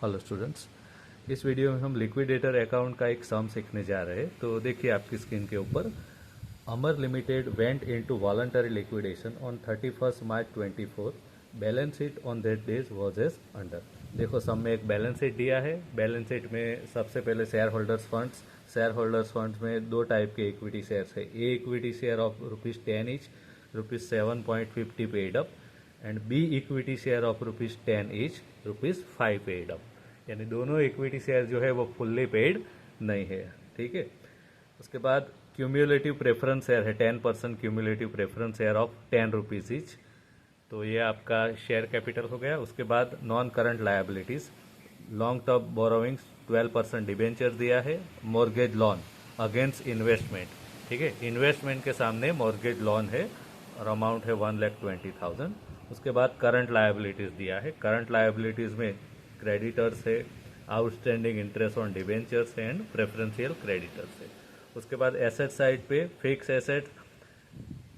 Hello students, इस video में हम लिक्विडेटर अकाउंट का एक सम सीखने जा रहे हैं। तो देखिए आपकी स्क्रीन के ऊपर, Amar limited went into voluntary liquidation on 31 March 24। Balance sheet on that days was as under. देखो सम में एक बैलेंस शीट दिया है। बैलेंस शीट में सबसे पहले शेयर होल्डर्स फंड्स में दो टाइप के इक्विटी शेयर्स है। A equity share of ₹10 each, ₹7.50 paid up, and B equity share of ₹10 each, ₹5 paid up. यानी दोनों इक्विटी शेयर जो है वो फुल्ली पेड नहीं है। ठीक है। उसके बाद क्यूम्युलेटिव प्रेफरेंस शेयर है 10% cumulative preference share of ₹10 each. तो ये आपका शेयर कैपिटल हो गया। उसके बाद non current liabilities, long term borrowings 12% debenture दिया है। मॉर्गेज लोन अगेंस्ट इन्वेस्टमेंट, ठीक है, इन्वेस्टमेंट के सामने मॉर्गेज लोन है और अमाउंट है 1,20,000। उसके बाद करंट लायबिलिटीज दिया है। करंट लायबिलिटीज में क्रेडिटर्स है, outstanding interest on debentures and preferential creditors है। उसके बाद एसेट साइड पे fix asset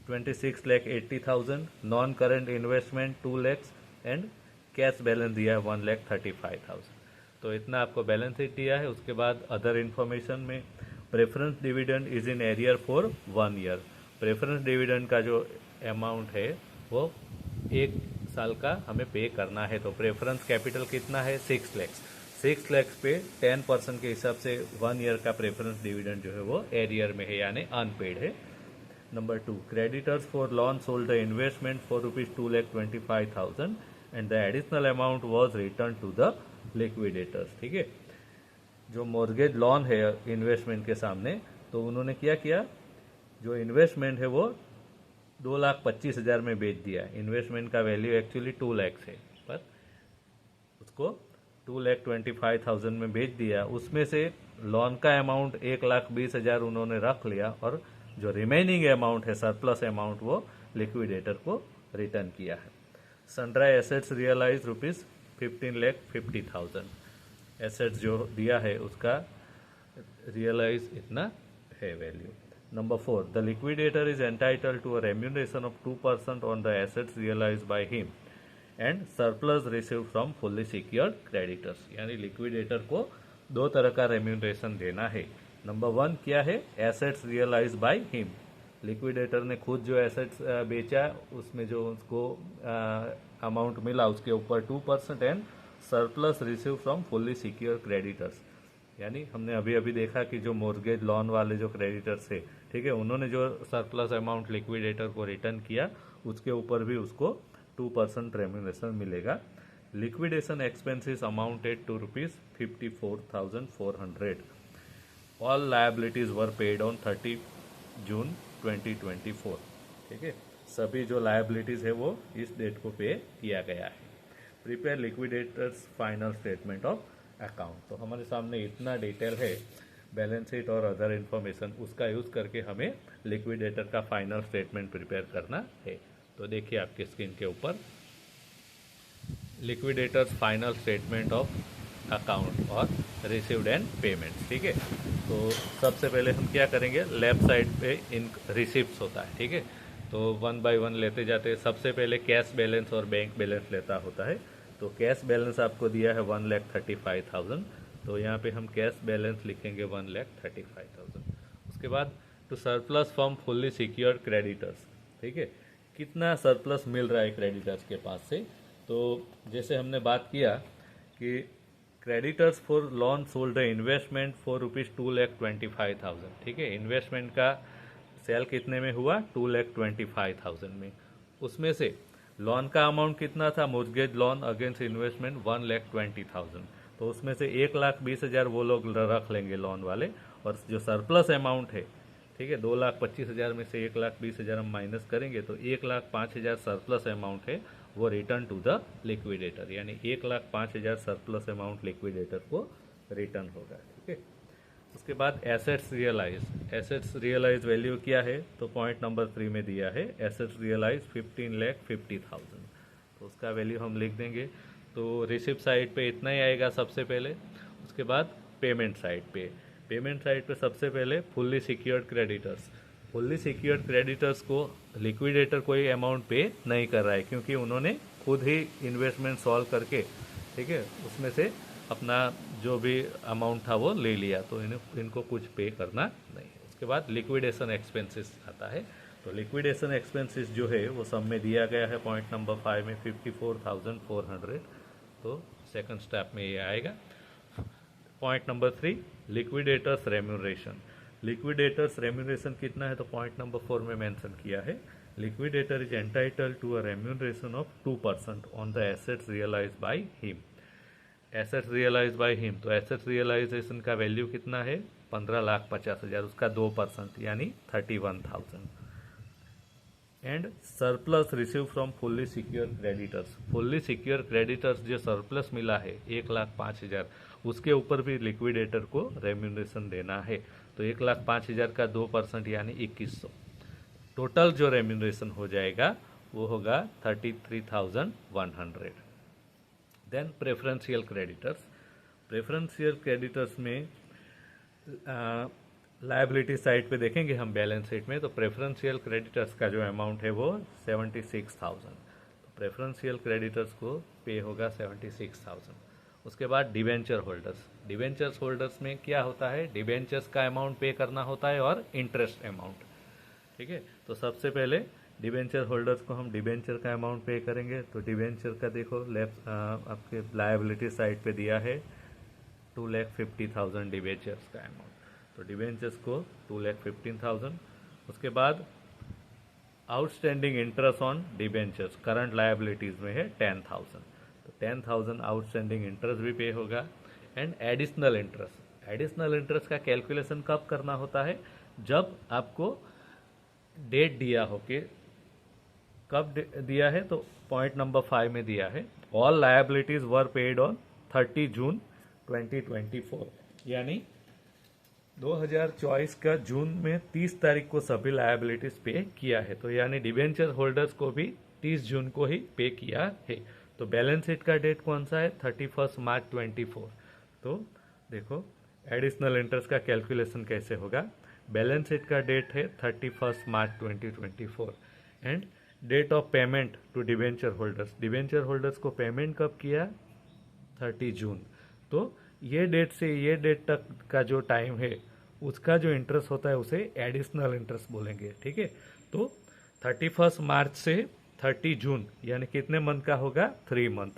26,80,000, non current investment 2 lakhs and cash balance दिया है 1,35,000। तो इतना आपको बैलेंस शीट दिया है। उसके बाद अदर इन्फॉर्मेशन में preference dividend is in arrear for 1 year. Preference dividend का जो अमाउंट है वो 1 साल का हमें पे करना है। तो प्रेफरेंस कैपिटल कितना है 6 lakhs। 6 lakhs पे 10% के हिसाब से 1 ईयर का प्रेफरेंस डिविडेंड जो है वो एरियर में है, यानी अनपेड है। Number 2, creditors for loan sold the investment for ₹2,25,000 and the additional amount was return to the liquidators. ठीक है। जो मॉर्गेज लोन है इन्वेस्टमेंट के सामने, तो उन्होंने क्या किया, जो इन्वेस्टमेंट है वो 2,25,000 में बेच दिया। इन्वेस्टमेंट का वैल्यू एक्चुअली 2 lakhs है, पर उसको 2,25,000 में बेच दिया। उसमें से लोन का अमाउंट 1,20,000 उन्होंने रख लिया और जो रिमेनिंग अमाउंट है, सरप्लस अमाउंट, वो लिक्विडेटर को रिटर्न किया है। सन्ड्राई एसेट्स रियलाइज ₹15,50,000। एसेट्स जो दिया है उसका रियलाइज इतना है value. Number 4, the liquidator is entitled to a remuneration of 2% on the assets realise by him and surplus receive from fully secured creditors. यानी लिक्विडेटर को दो तरह का रेम्यूनरेशन देना है। नंबर 1 क्या है, assets realise by him. Liquidator ने खुद जो एसेट्स बेचा उसमें जो उसको अमाउंट मिला उसके ऊपर 2% and surplus receive from fully secure creditors. यानी हमने अभी अभी देखा कि जो मॉर्गेज लोन वाले जो क्रेडिटर्स है, ठीक है, उन्होंने जो सरप्लस अमाउंट लिक्विडेटर को रिटर्न किया उसके ऊपर भी उसको 2% रेम्यूनरेशन मिलेगा। Liquidation expenses amounted to ₹54,400। All liabilities were paid on 30 June 2024। ठीक है, सभी जो लायबिलिटीज है वो इस डेट को पे किया गया है। Prepare liquidators final statement of account. तो हमारे सामने इतना डिटेल है बैलेंस शीट और अदर इन्फॉर्मेशन, उसका यूज करके हमें लिक्विडेटर का फाइनल स्टेटमेंट प्रिपेयर करना है। तो देखिए आपके स्क्रीन के ऊपर liquidators final statement of account और रिसीव्ड एंड पेमेंट्स। ठीक है, तो सबसे पहले हम क्या करेंगे, लेफ्ट साइड पे इन रिसिप्ट्स होता है। ठीक है, तो 1 by 1 लेते जाते हैं। सबसे पहले कैश बैलेंस और बैंक बैलेंस लेता होता है। तो कैश बैलेंस आपको दिया है 1,35,000, तो यहाँ पे हम कैश बैलेंस लिखेंगे 1,35,000। उसके बाद to surplus from fully secured creditors. ठीक है, कितना सरप्लस मिल रहा है क्रेडिटर्स के पास से। तो जैसे हमने बात किया कि creditors for loan sold investment for ₹2,25,000। ठीक है, इन्वेस्टमेंट का सेल कितने में हुआ, 2,25,000 में। उसमें से लोन का अमाउंट कितना था, मॉर्गेज लोन अगेंस्ट इन्वेस्टमेंट 1,20,000। तो उसमें से 1,20,000 वो लोग रख लेंगे लोन वाले, और जो सरप्लस अमाउंट है, ठीक है, 2,25,000 में से 1,20,000 हम माइनस करेंगे तो 1,05,000 सरप्लस अमाउंट है वो रिटर्न टू द लिक्विडेटर। यानी 1,05,000 सरप्लस अमाउंट लिक्विडेटर को रिटर्न होगा। ठीक है, उसके बाद एसेट्स रियलाइज वैल्यू क्या है, तो पॉइंट नंबर 3 में दिया है एसेट्स रियलाइज 15,50,000। तो उसका वैल्यू हम लिख देंगे। तो रिसिप्ट साइड पे इतना ही आएगा सबसे पहले। उसके बाद पेमेंट साइड पे सबसे पहले फुल्ली सिक्योर्ड क्रेडिटर्स को लिक्विडेटर कोई अमाउंट पे नहीं कर रहा है, क्योंकि उन्होंने खुद ही इन्वेस्टमेंट सॉल्व करके, ठीक है, उसमें से अपना जो भी अमाउंट था वो ले लिया, तो इनको कुछ पे करना नहीं। उसके बाद लिक्विडेशन एक्सपेंसेस आता है। तो लिक्विडेशन एक्सपेंसेस जो है वो सब में दिया गया है पॉइंट नंबर 5 में 54,400। तो सेकंड स्टेप में ये आएगा। Point number 3 liquidators remuneration. Liquidators remuneration कितना है, तो पॉइंट नंबर 4 में मेंशन किया है, liquidator is entitled to a remuneration of 2% on the assets realised by him. Assets realise by him, तो एसेट्स रियलाइजेशन का वैल्यू कितना है, 15,50,000, उसका 2% यानी 31,000। And surplus receive from fully secure creditors. Fully secure creditors जो surplus मिला है 1,05,000, उसके ऊपर भी लिक्विडेटर को रेम्यूनरेशन देना है। तो 1,05,000 का 2% यानी 2,100। टोटल जो रेम्यूनरेशन हो जाएगा वो होगा 33,100। Then preferential creditors. Preferential creditors में लायबिलिटी साइड पे देखेंगे हम बैलेंस शीट में, तो प्रेफरेंशियल क्रेडिटर्स का जो अमाउंट है वो 76,000। तो प्रेफरेंशियल क्रेडिटर्स को पे होगा 76,000। उसके बाद डिवेंचर होल्डर्स। डिवेंचर्स होल्डर्स में क्या होता है, डिवेंचर्स का अमाउंट पे करना होता है और इंटरेस्ट अमाउंट। ठीक है, तो सबसे पहले डिवेंचर होल्डर्स को हम डिवेंचर का अमाउंट पे करेंगे। तो डिवेंचर का देखो लेफ्ट आपके लायबिलिटी साइड पे दिया है 2,50,000 डिवेंचर्स का अमाउंट। तो डिवेंचर्स को 2,15,000। उसके बाद outstanding interest on debentures current liabilities में है 10,000। तो 10,000 आउटस्टैंडिंग इंटरेस्ट भी पे होगा। And additional interest. Additional interest का कैलकुलेशन कब करना होता है, जब आपको डेट दिया हो कि कब दिया है, तो पॉइंट नंबर 5 में दिया है all liabilities were paid on 30 June 2024, यानी 2024 का जून में 30 तारीख को सभी लायबिलिटीज पे किया है। तो यानी डिवेंचर होल्डर्स को भी 30 जून को ही पे किया है। तो बैलेंस शीट का डेट कौन सा है, 31 मार्च 24। तो देखो एडिशनल इंटरेस्ट का कैलकुलेशन कैसे होगा। बैलेंस शीट का डेट है 31 March 2024 and date of payment to debenture holders. Debenture holders को पेमेंट कब किया, 30 जून। तो ये डेट से ये डेट तक का जो टाइम है उसका जो इंटरेस्ट होता है उसे एडिशनल इंटरेस्ट बोलेंगे। ठीक है, तो 31 मार्च से 30 जून यानी कितने मंथ का होगा, 3 मंथ।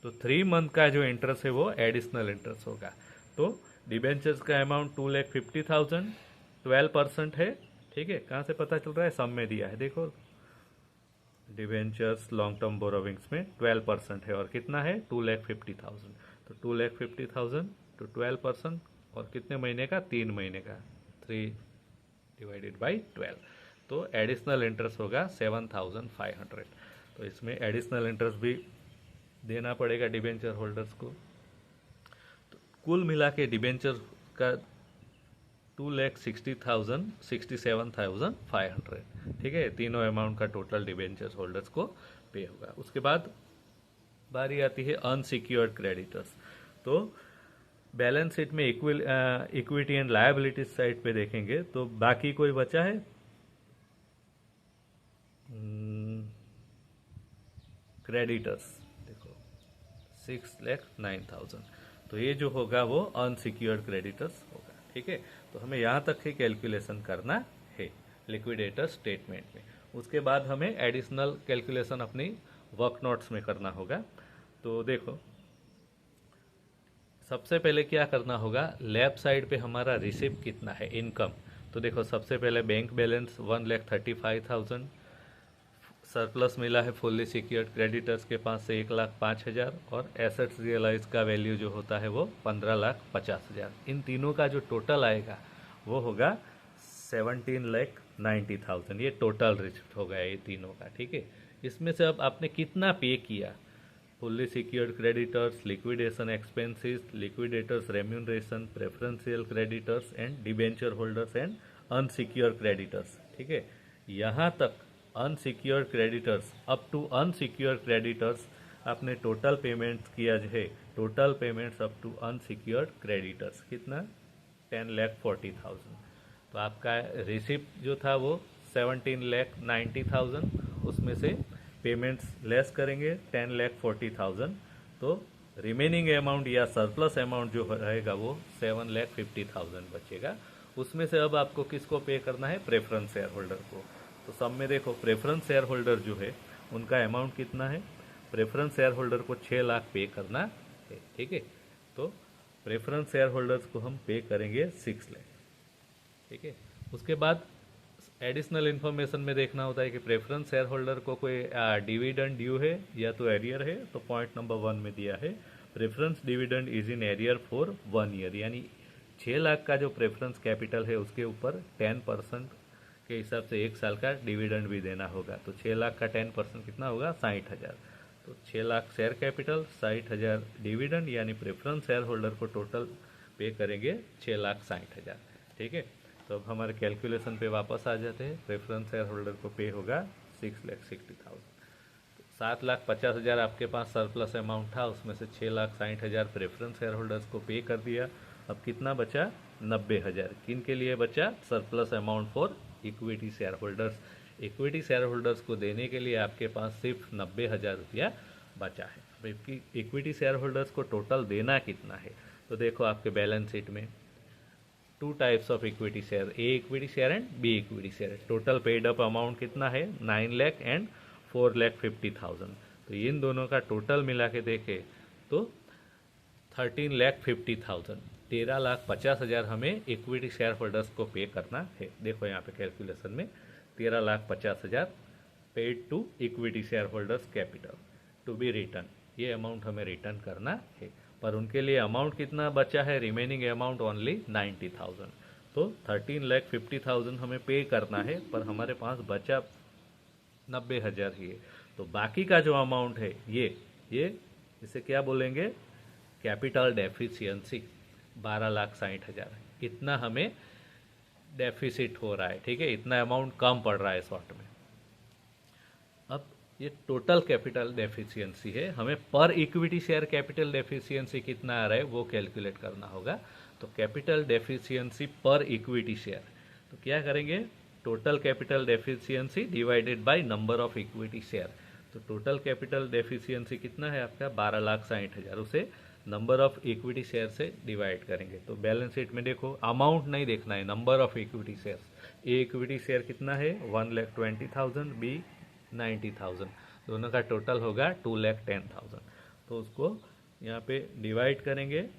तो 3 मंथ का जो इंटरेस्ट है वो एडिशनल इंटरेस्ट होगा। तो डिबेंचर्स का अमाउंट 2,50,000, 12% है। ठीक है, कहाँ से पता चल रहा है, सम में दिया है, देखो डिबेंचर्स लॉन्ग टर्म बोरोविंग्स में 12% है और कितना है 2,50,000। तो 2,50,000 to 12% और कितने महीने का, 3 महीने का, 3 डिवाइडेड बाई 12। तो एडिशनल इंटरेस्ट होगा 7,500। तो इसमें एडिशनल इंटरेस्ट भी देना पड़ेगा डिबेंचर होल्डर्स को। तो कुल मिला के डिबेंचर का 2,60,000 67,500। ठीक है, तीनों अमाउंट का टोटल डिबेंचर होल्डर्स को पे होगा। उसके बाद बारी आती है अनसिक्योर्ड क्रेडिटर्स। तो बैलेंस शीट में इक्विटी एंड लायबिलिटीज साइड पे देखेंगे तो बाकी कोई बचा है, क्रेडिटर्स देखो 6,09,000। तो ये जो होगा वो अनसिक्योर्ड क्रेडिटर्स होगा। ठीक है, तो हमें यहाँ तक ही कैलकुलेशन करना है लिक्विडेटर स्टेटमेंट में। उसके बाद हमें एडिशनल कैलकुलेशन अपनी वर्क नोट्स में करना होगा। तो देखो सबसे पहले क्या करना होगा, लेफ्ट साइड पे हमारा रिसिप्ट कितना है, इनकम। तो देखो सबसे पहले बैंक बैलेंस 1,35,000, सरप्लस मिला है फुल्ली सिक्योर्ड क्रेडिटर्स के पास से 1,05,000 और एसेट्स रियलाइज का वैल्यू जो होता है वो 15,50,000। इन तीनों का जो टोटल आएगा वो होगा 17,90,000। ये टोटल रिसिप्ट होगा ये तीनों का। ठीक है, इसमें से अब आपने कितना पे किया, fully secured creditors, liquidation expenses, liquidators remuneration, preferential creditors and debenture holders and unsecured creditors. ठीक है, यहाँ तक unsecured creditors up to unsecured creditors आपने टोटल पेमेंट्स किया है। Total payments up to unsecured creditors कितना, 10,40,000। तो आपका रिसिप्ट जो था वो 17,90,000, उसमें से पेमेंट्स लेस करेंगे 10,40,000। तो रिमेनिंग अमाउंट या सरप्लस अमाउंट जो रहेगा वो 7,50,000 बचेगा। उसमें से अब आपको किसको पे करना है, प्रेफरेंस शेयर होल्डर को। तो सब में देखो प्रेफरेंस शेयर होल्डर जो है उनका अमाउंट कितना है, प्रेफरेंस शेयर होल्डर को 6 लाख पे करना है, ठीक है। तो प्रेफरेंस शेयर होल्डर्स को हम पे करेंगे 6 लाख, ठीक है। उसके बाद एडिशनल इन्फॉर्मेशन में देखना होता है कि प्रेफरेंस शेयर होल्डर को कोई डिविडेंड ड्यू है या तो एरियर है। तो पॉइंट नंबर 1 में दिया है preference dividend is in arrear for 1 year, यानी 6 लाख का जो प्रेफरेंस कैपिटल है उसके ऊपर 10% के हिसाब से 1 साल का डिविडेंड भी देना होगा। तो 6 लाख का 10% कितना होगा, 60,000। तो 6 लाख शेयर कैपिटल, 60,000 डिविडेंड, यानी प्रेफरेंस शेयर होल्डर को टोटल पे करेंगे 6,60,000, ठीक है। तो अब हमारे कैलकुलेशन पे वापस आ जाते हैं। प्रेफरेंस शेयर होल्डर को पे होगा 6,60,000। 7,50,000 आपके पास सरप्लस अमाउंट था, उसमें से 6,60,000 प्रेफरेंस शेयर होल्डर्स को पे कर दिया। अब कितना बचा, 90,000। किन के लिए बचा, surplus amount for equity share holders. Equity share holders को देने के लिए आपके पास सिर्फ 90,000 रुपया बचा है। अब इक्विटी शेयर होल्डर्स को टोटल देना कितना है, तो देखो आपके बैलेंस शीट में 2 types of equity share, A equity share and B equity share. Total paid up amount कितना है, 9 लाख एंड 4,50,000। तो इन दोनों का टोटल मिला के देखें तो 13,50,000, 13,50,000 हमें इक्विटी शेयर होल्डर्स को पे करना है। देखो यहाँ पे कैलकुलेशन में 13,50,000 paid to equity share holders capital to be return, ये अमाउंट हमें रिटर्न करना है। पर उनके लिए अमाउंट कितना बचा है, रिमेनिंग अमाउंट ओनली 90,000। तो 13,50,000 हमें पे करना है, पर हमारे पास बचा 90,000 ही है। तो बाकी का जो अमाउंट है ये इसे क्या बोलेंगे, कैपिटल डेफिशिएंसी, 12,60,000। इतना हमें डेफिसिट हो रहा है, ठीक है, इतना अमाउंट कम पड़ रहा है शॉर्ट में। अब ये टोटल कैपिटल डेफिशिएंसी है, हमें पर इक्विटी शेयर कैपिटल डेफिशिएंसी कितना आ रहा है वो कैलकुलेट करना होगा। तो कैपिटल डेफिशिएंसी पर इक्विटी शेयर, तो क्या करेंगे, total capital deficiency divided by number of equity share. तो टोटल कैपिटल डेफिशिएंसी कितना है आपका, 12,60,000, उसे नंबर ऑफ इक्विटी शेयर से डिवाइड करेंगे। तो बैलेंस शीट में देखो अमाउंट नहीं देखना है, number of equity share. A equity share कितना है, 1,20,000, बी 90,000, दोनों का टोटल होगा 2,10,000। तो उसको यहाँ पे डिवाइड करेंगे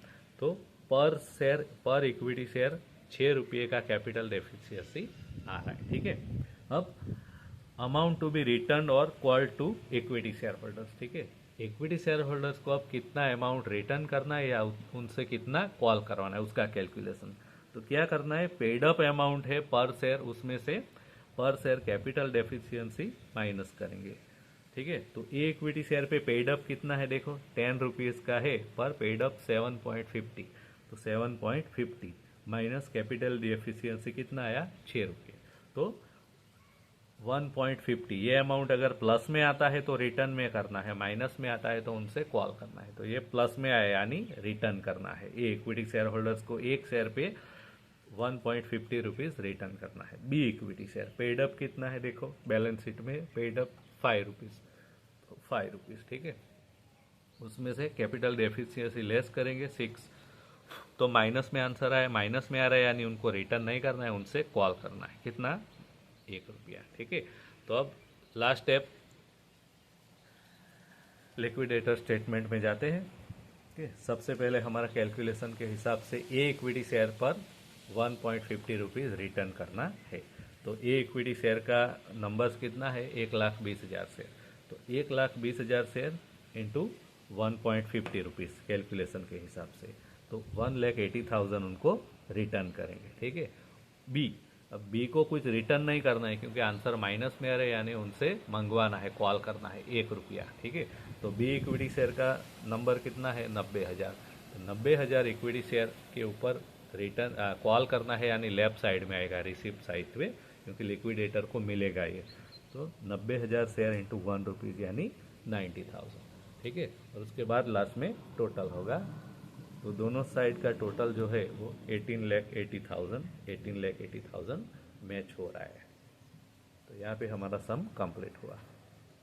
तो पर शेयर, पर इक्विटी शेयर 6 रुपये का कैपिटल डेफिशिएंसी आ रहा है, ठीक है। अब अमाउंट टू बी रिटर्न और call to equity share holders, ठीक है। इक्विटी शेयर होल्डर्स को अब कितना अमाउंट रिटर्न करना है या उनसे कितना कॉल करवाना है उसका कैलकुलेशन। तो क्या करना है, पेड अप अमाउंट है पर शेयर, उसमें से पर शेयर कैपिटल डेफिशिएंसी माइनस करेंगे, ठीक है। तो ए इक्विटी शेयर पे पेड अप कितना है, देखो 10 रुपीज़ का है, पर पेड अप 7.50। तो 7.50 माइनस कैपिटल डेफिशिएंसी कितना आया, 6 रुपये। तो 1.50, ये अमाउंट अगर प्लस में आता है तो रिटर्न में करना है, माइनस में आता है तो उनसे कॉल करना है। तो ये प्लस में आया यानी रिटर्न करना है। ए इक्विटी शेयर होल्डर्स को एक शेयर पे 1.50 रुपीज़ रिटर्न करना है। B equity share paid up कितना है, देखो बैलेंस शीट में पेड अप 5 रुपीज़, तो 5 रुपीज़, ठीक है। उसमें से कैपिटल डेफिशिएंसी लेस करेंगे 6, तो माइनस में आंसर आया, माइनस में आ रहा है यानी उनको रिटर्न नहीं करना है, उनसे कॉल करना है। कितना, 1 रुपया, ठीक है। तो अब लास्ट स्टेप लिक्विडेटर स्टेटमेंट में जाते हैं, ठीक है। सबसे पहले हमारा कैलकुलेशन के हिसाब से ए इक्विटी शेयर पर 1.50 रुपीज़ रिटर्न करना है। तो ए इक्विटी शेयर का नंबर्स कितना है, 1,20,000 शेयर। तो 1,20,000 शेयर इंटू 1.50 रुपीज़ कैलकुलेशन के हिसाब से, तो 1,80,000 उनको रिटर्न करेंगे, ठीक है। बी, अब बी को कुछ रिटर्न नहीं करना है क्योंकि आंसर माइनस में आ रहा है, यानी उनसे मंगवाना है, कॉल करना है 1 रुपया, ठीक है। तो बी इक्विटी शेयर का नंबर कितना है, 90,000। तो 90,000 इक्विटी शेयर के ऊपर रिटर्न कॉल करना है, यानी लेफ्ट साइड में आएगा रिसिप्ट साइड पे, क्योंकि लिक्विडेटर को मिलेगा ये। तो 90,000 शेयर इंटू 1 रुपीज़ यानी 90,000, ठीक है। और उसके बाद लास्ट में टोटल होगा, तो दोनों साइड का टोटल जो है वो 18,80,000 मैच हो रहा है। तो यहाँ पे हमारा सम कंप्लीट हुआ।